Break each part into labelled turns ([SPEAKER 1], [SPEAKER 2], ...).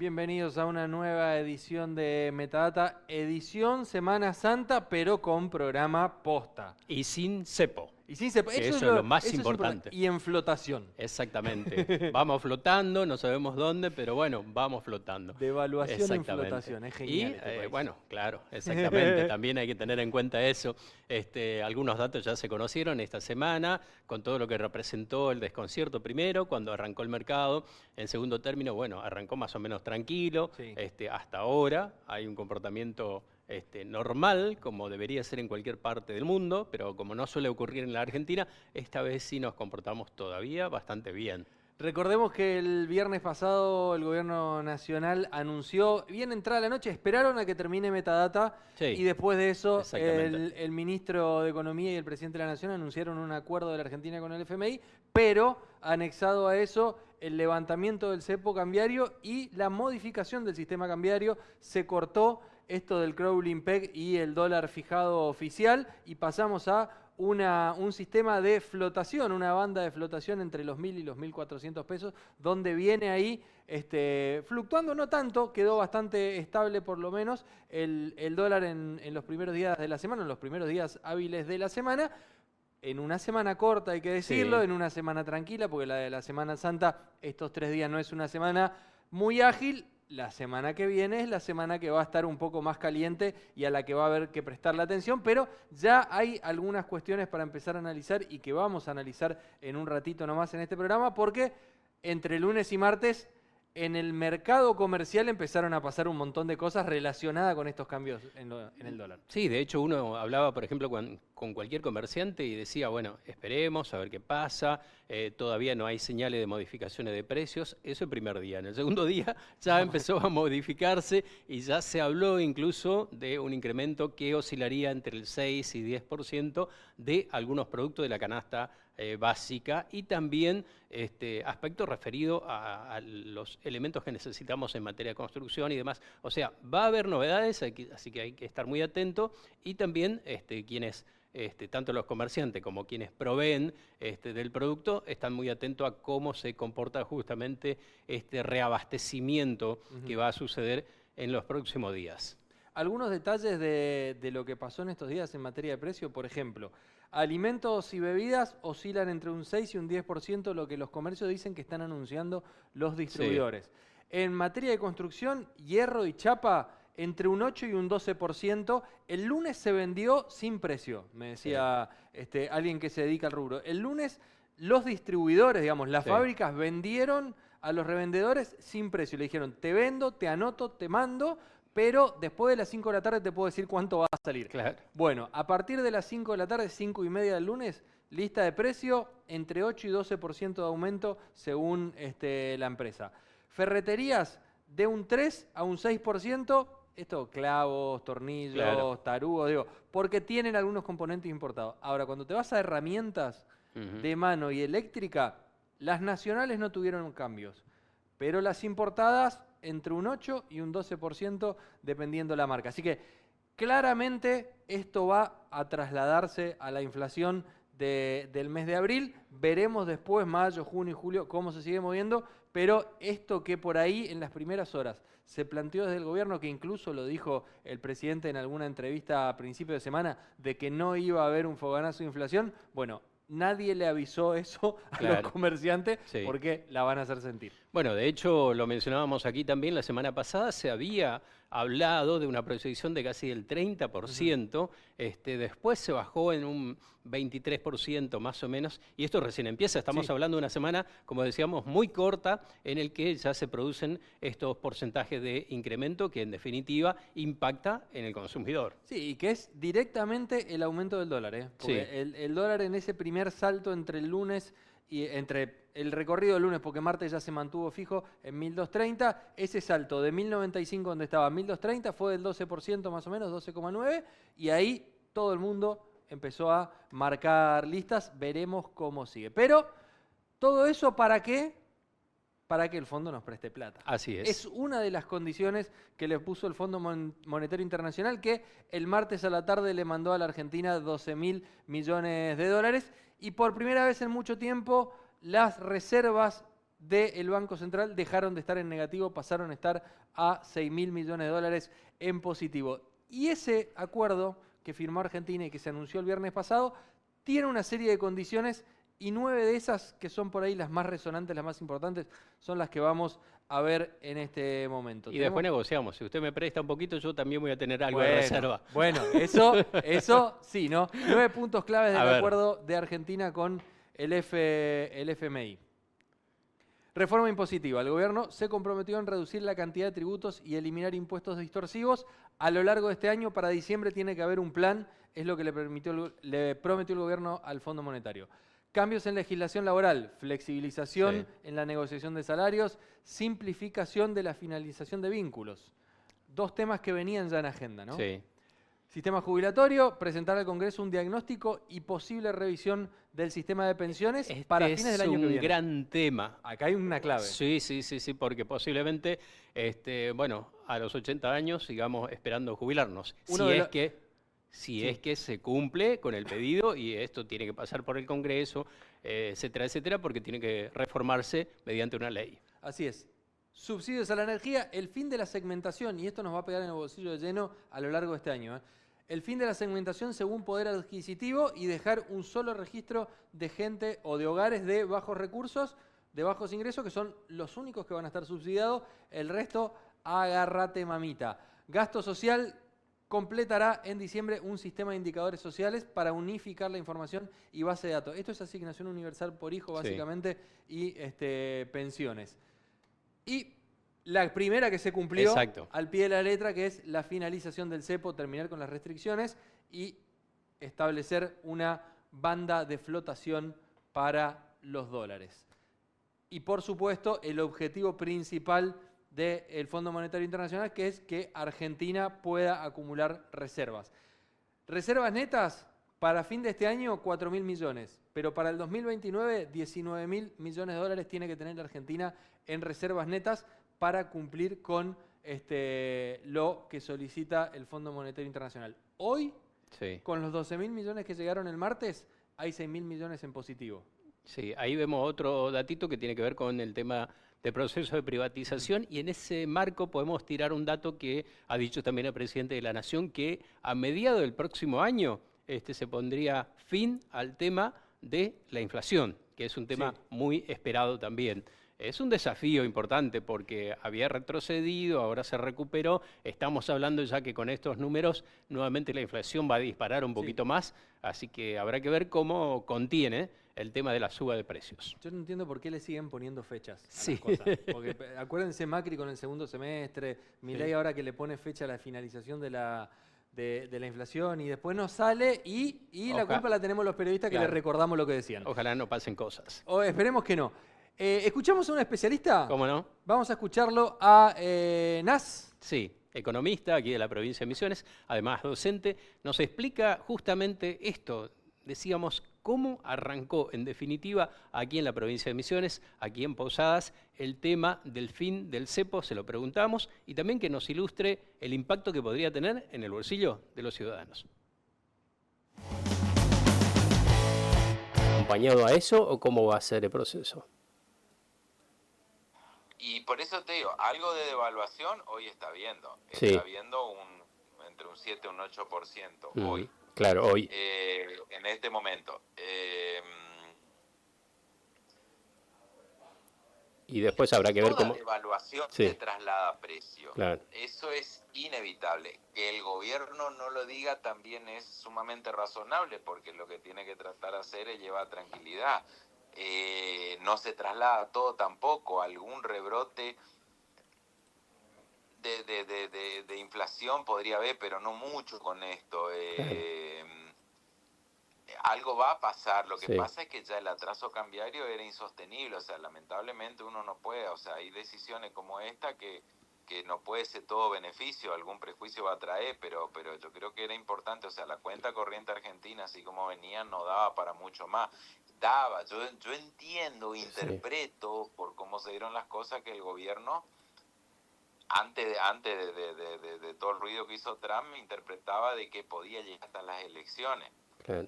[SPEAKER 1] Bienvenidos a una nueva edición de Metadata, edición Semana Santa, pero con programa posta.
[SPEAKER 2] Y sin cepo.
[SPEAKER 1] Y sin cepo.
[SPEAKER 2] Eso es lo más importante.
[SPEAKER 1] Y en flotación.
[SPEAKER 2] Exactamente. Vamos flotando, no sabemos dónde, pero bueno, vamos flotando.
[SPEAKER 1] Devaluación en flotación, es genial.
[SPEAKER 2] Y bueno, claro, exactamente. También hay que tener en cuenta eso. Algunos datos ya se conocieron esta semana, con todo lo que representó el desconcierto primero, cuando arrancó el mercado. En segundo término, bueno, arrancó más o menos tranquilo.
[SPEAKER 1] Sí.
[SPEAKER 2] Hasta ahora hay un comportamiento normal, como debería ser en cualquier parte del mundo, pero como no suele ocurrir en la Argentina, esta vez sí nos comportamos todavía bastante bien.
[SPEAKER 1] Recordemos que el viernes pasado el gobierno nacional anunció, bien entrada la noche, esperaron a que termine Metadata,
[SPEAKER 2] Sí,
[SPEAKER 1] y después de eso
[SPEAKER 2] exactamente.
[SPEAKER 1] el ministro de Economía y el presidente de la Nación anunciaron un acuerdo de la Argentina con el FMI, pero anexado a eso el levantamiento del cepo cambiario y la modificación del sistema cambiario. Se cortó esto del crawling peg y el dólar fijado oficial y pasamos a un sistema de flotación, una banda de flotación entre los 1.000 y los 1.400 pesos, donde viene ahí fluctuando no tanto, quedó bastante estable por lo menos el dólar en los primeros días de la semana, en los primeros días hábiles de la semana. En una semana corta, hay que decirlo,
[SPEAKER 2] Sí.
[SPEAKER 1] en una semana tranquila, porque la de la Semana Santa, estos 3 días no es una semana muy ágil. La semana que viene es la semana que va a estar un poco más caliente y a la que va a haber que prestarle atención, pero ya hay algunas cuestiones para empezar a analizar y que vamos a analizar en un ratito nomás en este programa, porque entre lunes y martes en el mercado comercial empezaron a pasar un montón de cosas relacionadas con estos cambios en el dólar.
[SPEAKER 2] Sí, de hecho uno hablaba, por ejemplo, con cualquier comerciante y decía, bueno, esperemos a ver qué pasa, todavía no hay señales de modificaciones de precios, eso el primer día. En el segundo día ya empezó a modificarse y ya se habló incluso de un incremento que oscilaría entre el 6 y 10% de algunos productos de la canasta básica y también aspecto referido a los elementos que necesitamos en materia de construcción y demás. O sea, va a haber novedades, así que hay que estar muy atento y también quienes, tanto los comerciantes como quienes proveen del producto, están muy atentos a cómo se comporta justamente este reabastecimiento que va a suceder en los próximos días.
[SPEAKER 1] Algunos detalles de lo que pasó en estos días en materia de precio, por ejemplo, alimentos y bebidas oscilan entre un 6 y un 10%, lo que los comercios dicen que están anunciando los distribuidores. Sí. En materia de construcción, hierro y chapa, entre un 8 y un 12%. El lunes se vendió sin precio, me decía alguien que se dedica al rubro. El lunes los distribuidores, digamos, las fábricas vendieron a los revendedores sin precio. Le dijeron, te vendo, te anoto, te mando, pero después de las 5 de la tarde te puedo decir cuánto va a salir.
[SPEAKER 2] Claro.
[SPEAKER 1] Bueno, a partir de las 5 de la tarde, 5 y media del lunes, lista de precio, entre 8 y 12% de aumento según la empresa. Ferreterías, de un 3 a un 6%, esto clavos, tornillos, claro, tarugos, digo, porque tienen algunos componentes importados. Ahora, cuando te vas a herramientas de mano y eléctrica, las nacionales no tuvieron cambios, pero las importadas entre un 8 y un 12% dependiendo la marca. Así que claramente esto va a trasladarse a la inflación del mes de abril. Veremos después, mayo, junio y julio, cómo se sigue moviendo, pero esto que por ahí en las primeras horas se planteó desde el gobierno, que incluso lo dijo el presidente en alguna entrevista a principio de semana, de que no iba a haber un fogonazo de inflación, bueno, nadie le avisó eso a los comerciantes, porque la van a hacer sentir.
[SPEAKER 2] Bueno, de hecho, lo mencionábamos aquí también la semana pasada, se había hablado de una proyección de casi el 30%, después se bajó en un 23% más o menos, y esto recién empieza, estamos hablando de una semana, como decíamos, muy corta, en el que ya se producen estos porcentajes de incremento que en definitiva impacta en el consumidor.
[SPEAKER 1] Sí, y que es directamente el aumento del dólar, porque el dólar en ese primer salto entre el lunes y entre el recorrido del lunes, porque martes ya se mantuvo fijo en 1.230, ese salto de 1.095 donde estaba 1.230 fue del 12% más o menos, 12,9%, y ahí todo el mundo empezó a marcar listas, veremos cómo sigue. Pero, ¿todo eso para qué? Para que el fondo nos preste plata.
[SPEAKER 2] Así es.
[SPEAKER 1] Es una de las condiciones que le puso el Fondo Monetario Internacional, que el martes a la tarde le mandó a la Argentina 12.000 millones de dólares, y por primera vez en mucho tiempo las reservas del Banco Central dejaron de estar en negativo, pasaron a estar a 6.000 millones de dólares en positivo. Y ese acuerdo que firmó Argentina y que se anunció el viernes pasado tiene una serie de condiciones y 9 de esas, que son por ahí las más resonantes, las más importantes, son las que vamos a ver en este momento.
[SPEAKER 2] Y después negociamos. Si usted me presta un poquito, yo también voy a tener algo de
[SPEAKER 1] Bueno,
[SPEAKER 2] reserva.
[SPEAKER 1] Bueno, eso sí, ¿no? 9 puntos claves del acuerdo de Argentina con el FMI. Reforma impositiva. El gobierno se comprometió en reducir la cantidad de tributos y eliminar impuestos distorsivos. A lo largo de este año, para diciembre, tiene que haber un plan. Es lo que le prometió el gobierno al Fondo Monetario. Cambios en legislación laboral, flexibilización en la negociación de salarios, simplificación de la finalización de vínculos. 2 temas que venían ya en agenda, ¿no?
[SPEAKER 2] Sí.
[SPEAKER 1] Sistema jubilatorio, presentar al Congreso un diagnóstico y posible revisión del sistema de pensiones para fines del año que viene.
[SPEAKER 2] Es un gran tema.
[SPEAKER 1] Acá hay una clave.
[SPEAKER 2] Sí, porque posiblemente, bueno, a los 80 años sigamos esperando jubilarnos. Si es que se cumple con el pedido y esto tiene que pasar por el Congreso, etcétera, etcétera, porque tiene que reformarse mediante una ley.
[SPEAKER 1] Así es. Subsidios a la energía, el fin de la segmentación, y esto nos va a pegar en el bolsillo de lleno a lo largo de este año. El fin de la segmentación según poder adquisitivo y dejar un solo registro de gente o de hogares de bajos recursos, de bajos ingresos, que son los únicos que van a estar subsidiados. El resto, agárrate mamita. Gasto social completará en diciembre un sistema de indicadores sociales para unificar la información y base de datos. Esto es asignación universal por hijo, básicamente, y pensiones. Y la primera que se cumplió al pie de la letra, que es la finalización del cepo, terminar con las restricciones y establecer una banda de flotación para los dólares. Y por supuesto, el objetivo principal del Fondo Monetario Internacional, que es que Argentina pueda acumular reservas. Reservas netas para fin de este año, 4.000 millones. Pero para el 2029, 19.000 millones de dólares tiene que tener la Argentina en reservas netas para cumplir con lo que solicita el Fondo Monetario Internacional. Hoy, con los 12.000 millones que llegaron el martes, hay 6.000 millones en positivo.
[SPEAKER 2] Sí, ahí vemos otro datito que tiene que ver con el tema de proceso de privatización y en ese marco podemos tirar un dato que ha dicho también el presidente de la Nación, que a mediados del próximo año se pondría fin al tema de la inflación, que es un tema muy esperado también. Es un desafío importante porque había retrocedido, ahora se recuperó. Estamos hablando ya que con estos números nuevamente la inflación va a disparar un poquito más, así que habrá que ver cómo contiene el tema de la suba de precios.
[SPEAKER 1] Yo no entiendo por qué le siguen poniendo fechas a las cosas. Porque acuérdense Macri con el segundo semestre, Milei ahora que le pone fecha a la finalización de la inflación y después nos sale y la culpa la tenemos los periodistas que le recordamos lo que decían.
[SPEAKER 2] Ojalá no pasen cosas.
[SPEAKER 1] Esperemos que no. ¿Escuchamos a un especialista?
[SPEAKER 2] ¿Cómo no?
[SPEAKER 1] Vamos a escucharlo a Nas.
[SPEAKER 2] Sí, economista aquí de la provincia de Misiones, además docente, nos explica justamente esto. Decíamos, cómo arrancó en definitiva aquí en la provincia de Misiones, aquí en Posadas, el tema del fin del cepo, se lo preguntamos, y también que nos ilustre el impacto que podría tener en el bolsillo de los ciudadanos. ¿Acompañado a eso o cómo va a ser el proceso?
[SPEAKER 3] Y por eso te digo, algo de devaluación hoy está viendo.
[SPEAKER 2] Sí.
[SPEAKER 3] Está viendo entre un 7 y un 8% hoy.
[SPEAKER 2] Claro, hoy.
[SPEAKER 3] En este momento.
[SPEAKER 2] Y después habrá que ver cómo...
[SPEAKER 3] Toda devaluación se traslada a precio.
[SPEAKER 2] Claro.
[SPEAKER 3] Eso es inevitable. Que el gobierno no lo diga también es sumamente razonable, porque lo que tiene que tratar de hacer es llevar tranquilidad. No se traslada todo tampoco. Algún rebrote de inflación podría haber, pero no mucho con esto. Algo va a pasar. Lo que pasa es que ya el atraso cambiario era insostenible. O sea, lamentablemente uno no puede. O sea, hay decisiones como esta que no puede ser todo beneficio. Algún prejuicio va a traer, pero yo creo que era importante. O sea, la cuenta corriente argentina, así como venía, no daba para mucho más. Yo entiendo, interpreto por cómo se dieron las cosas, que el gobierno antes de todo el ruido que hizo Trump, interpretaba de que podía llegar hasta las elecciones.
[SPEAKER 2] Claro.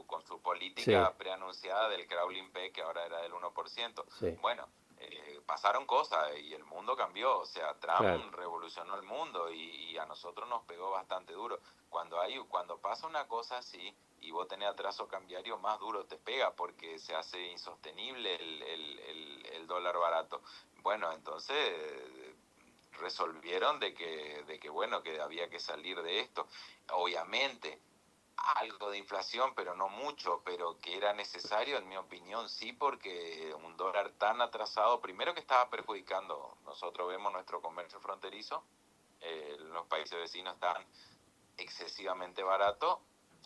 [SPEAKER 3] con su política preanunciada del crawling peg, que ahora era del 1%.
[SPEAKER 2] Sí.
[SPEAKER 3] Bueno, pasaron cosas y el mundo cambió, o sea, Trump revolucionó el mundo y a nosotros nos pegó bastante duro. Cuando pasa una cosa así y vos tenés atraso cambiario, más duro te pega porque se hace insostenible el dólar barato. Bueno, entonces resolvieron de que bueno, que había que salir de esto. Obviamente algo de inflación, pero no mucho, pero que era necesario, en mi opinión, sí, porque un dólar tan atrasado, primero que estaba perjudicando, nosotros vemos nuestro comercio fronterizo, los países vecinos estaban excesivamente baratos,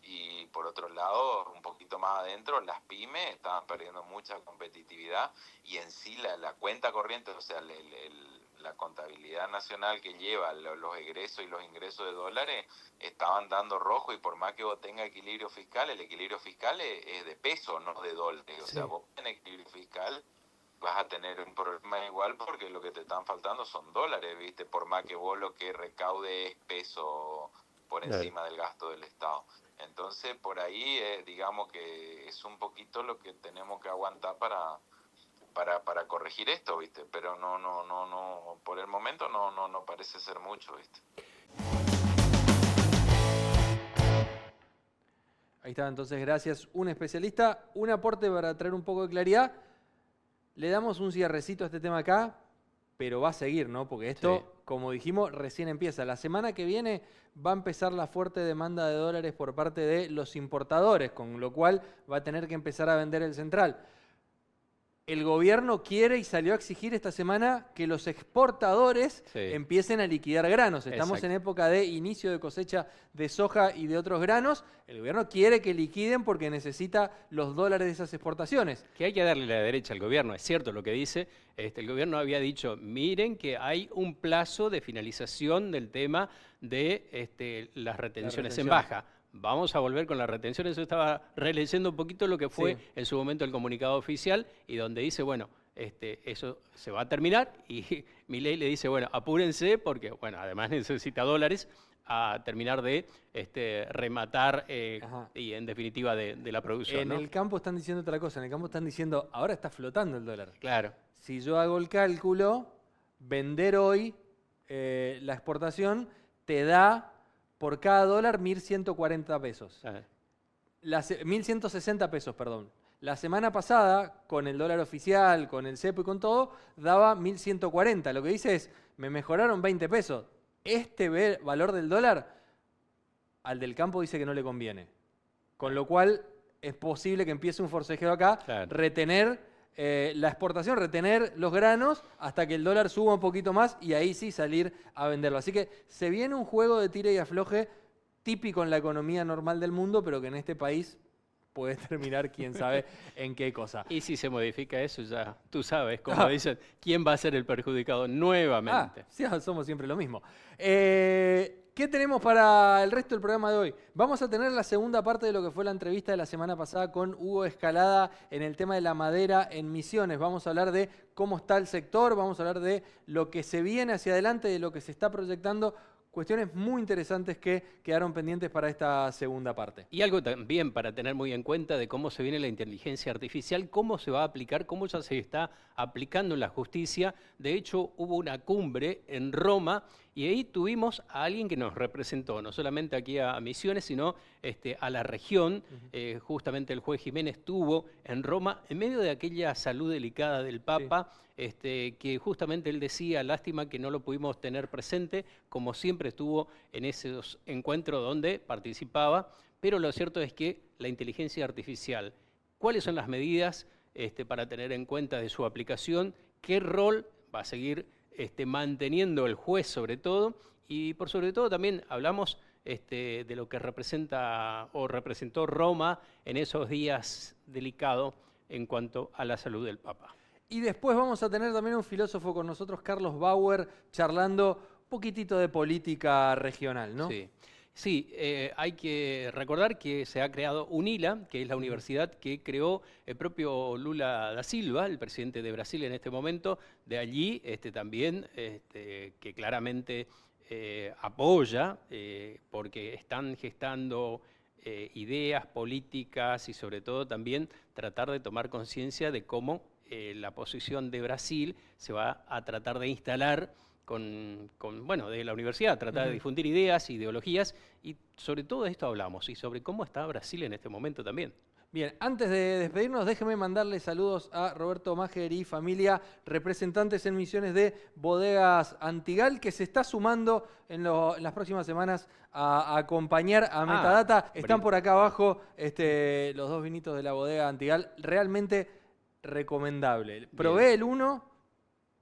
[SPEAKER 3] y por otro lado, un poquito más adentro, las pymes estaban perdiendo mucha competitividad, y en sí la cuenta corriente, o sea, la contabilidad nacional que lleva los egresos y los ingresos de dólares estaban dando rojo, y por más que vos tengas equilibrio fiscal, el equilibrio fiscal es de peso, no de dólares. O sea, vos en equilibrio fiscal vas a tener un problema igual porque lo que te están faltando son dólares, ¿viste? Por más que vos lo que recaude es peso por encima del gasto del Estado. Entonces, por ahí, digamos que es un poquito lo que tenemos que aguantar para corregir esto, ¿viste? Pero no, por el momento no parece ser mucho, ¿viste?
[SPEAKER 1] Ahí está, entonces, gracias. Un especialista, un aporte para traer un poco de claridad. Le damos un cierrecito a este tema acá, pero va a seguir, ¿no? Porque esto, como dijimos, recién empieza. La semana que viene va a empezar la fuerte demanda de dólares por parte de los importadores, con lo cual va a tener que empezar a vender el central. El gobierno quiere y salió a exigir esta semana que los exportadores empiecen a liquidar granos. Estamos en época de inicio de cosecha de soja y de otros granos. El gobierno quiere que liquiden porque necesita los dólares de esas exportaciones.
[SPEAKER 2] Que hay que darle la derecha al gobierno, es cierto lo que dice. El gobierno había dicho, miren que hay un plazo de finalización del tema de las retenciones en baja. Vamos a volver con las retenciones. Yo estaba releyendo un poquito lo que fue en su momento el comunicado oficial y donde dice, bueno, eso se va a terminar y Milei le dice, bueno, apúrense porque, bueno, además necesita dólares a terminar de rematar y en definitiva de la producción.
[SPEAKER 1] En el campo están diciendo otra cosa, en el campo están diciendo, ahora está flotando el dólar.
[SPEAKER 2] Claro.
[SPEAKER 1] Si yo hago el cálculo, vender hoy la exportación te da por cada dólar 1.140 pesos. 1.160 pesos, perdón. La semana pasada, con el dólar oficial, con el cepo y con todo, daba 1.140. Lo que dice es, me mejoraron 20 pesos. Este valor del dólar, al del campo dice que no le conviene. Con lo cual, es posible que empiece un forcejeo acá, retener la exportación, retener los granos hasta que el dólar suba un poquito más y ahí sí salir a venderlo. Así que se viene un juego de tira y afloje típico en la economía normal del mundo, pero que en este país puede terminar quién sabe en qué cosa.
[SPEAKER 2] Y si se modifica eso, ya tú sabes, como dicen, ¿quién va a ser el perjudicado nuevamente?
[SPEAKER 1] Sí, somos siempre lo mismo. ¿Qué tenemos para el resto del programa de hoy? Vamos a tener la segunda parte de lo que fue la entrevista de la semana pasada con Hugo Escalada en el tema de la madera en Misiones. Vamos a hablar de cómo está el sector, vamos a hablar de lo que se viene hacia adelante, de lo que se está proyectando. Cuestiones muy interesantes que quedaron pendientes para esta segunda parte.
[SPEAKER 2] Y algo también para tener muy en cuenta de cómo se viene la inteligencia artificial, cómo se va a aplicar, cómo ya se está aplicando en la justicia. De hecho, hubo una cumbre en Roma y ahí tuvimos a alguien que nos representó, no solamente aquí a Misiones, sino a la región. Justamente el juez Jiménez estuvo en Roma en medio de aquella salud delicada del Papa. Que justamente él decía, lástima que no lo pudimos tener presente, como siempre estuvo en esos encuentros donde participaba, pero lo cierto es que la inteligencia artificial, ¿cuáles son las medidas para tener en cuenta de su aplicación? ¿Qué rol va a seguir manteniendo el juez sobre todo? Y por sobre todo también hablamos de lo que representa o representó Roma en esos días delicados en cuanto a la salud del Papa.
[SPEAKER 1] Y después vamos a tener también un filósofo con nosotros, Carlos Bauer, charlando un poquitito de política regional, ¿no?
[SPEAKER 2] Sí, hay que recordar que se ha creado UNILA, que es la universidad que creó el propio Lula da Silva, el presidente de Brasil en este momento. De allí también que claramente apoya, porque están gestando ideas, políticas y sobre todo también tratar de tomar conciencia de cómo la posición de Brasil se va a tratar de instalar bueno, desde la universidad, tratar de difundir ideas, ideologías y sobre todo de esto hablamos y sobre cómo está Brasil en este momento también.
[SPEAKER 1] Bien, antes de despedirnos, déjenme mandarle saludos a Roberto Máger y familia, representantes en misiones de Bodegas Antigal, que se está sumando en las próximas semanas a acompañar a Metadata. Están por acá abajo los 2 vinitos de la Bodega Antigal, realmente recomendable. Probé el uno,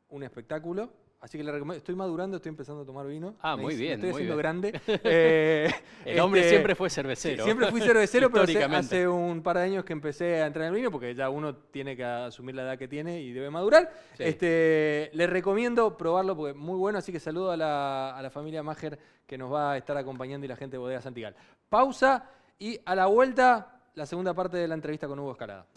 [SPEAKER 1] un espectáculo. Así que le recomiendo, estoy madurando, estoy empezando a tomar vino.
[SPEAKER 2] Muy bien.
[SPEAKER 1] Estoy haciendo grande.
[SPEAKER 2] El hombre siempre fue cervecero.
[SPEAKER 1] Sí, siempre fui cervecero, pero hace un par de años que empecé a entrar en el vino, porque ya uno tiene que asumir la edad que tiene y debe madurar. Sí. Le recomiendo probarlo porque es muy bueno, así que saludo a la familia Máger que nos va a estar acompañando y la gente de Bodegas Antigal. Pausa y a la vuelta, la segunda parte de la entrevista con Hugo Escalada.